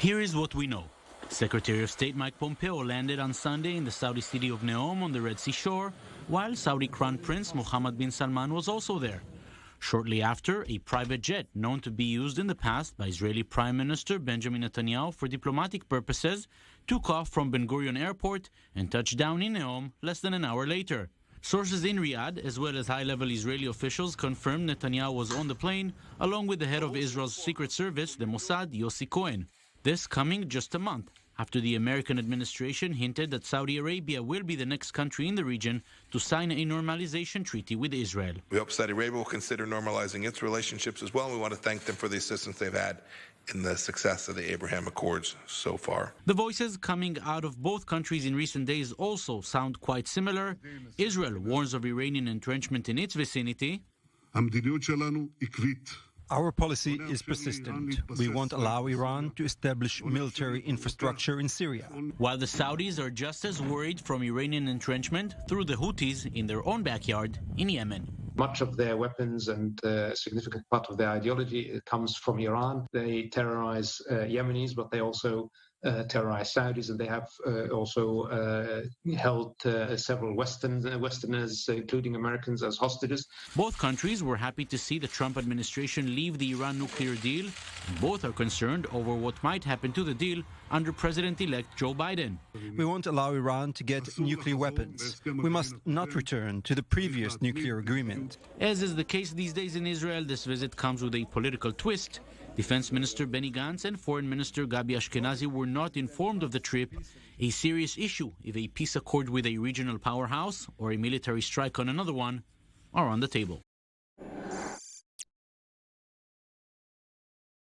Here is what we know. Secretary of State Mike Pompeo landed on Sunday in the Saudi city of Neom on the Red Sea shore, while Saudi Crown Prince Mohammed bin Salman was also there. Shortly after, a private jet known to be used in the past by Israeli Prime Minister Benjamin Netanyahu for diplomatic purposes took off from Ben Gurion Airport and touched down in Neom less than an hour later. Sources in Riyadh, as well as high-level Israeli officials, confirmed Netanyahu was on the plane, along with the head of Israel's Secret Service, the Mossad, Yossi Cohen. This coming just a month after the American administration hinted that Saudi Arabia will be the next country in the region to sign a normalization treaty with Israel. We hope Saudi Arabia will consider normalizing its relationships as well. We want to thank them for the assistance they've had in the success of the Abraham Accords so far. The voices coming out of both countries in recent days also sound quite similar. Israel warns of Iranian entrenchment in its vicinity. Our policy is persistent. We won't allow Iran to establish military infrastructure in Syria. While the Saudis are just as worried from Iranian entrenchment through the Houthis in their own backyard in Yemen. Much of their weapons and a significant part of their ideology comes from Iran. They terrorize Yemenis, but they also terrorize Saudis, and they have also held several Westerners, including Americans, as hostages. Both countries were happy to see the Trump administration leave the Iran nuclear deal. Both are concerned over what might happen to the deal under President-elect Joe Biden. We won't allow Iran to get nuclear weapons. We must not return to the previous nuclear agreement. As is the case these days in Israel, this visit comes with a political twist. Defense Minister Benny Gantz and Foreign Minister Gabi Ashkenazi were not informed of the trip. A serious issue if a peace accord with a regional powerhouse or a military strike on another one are on the table.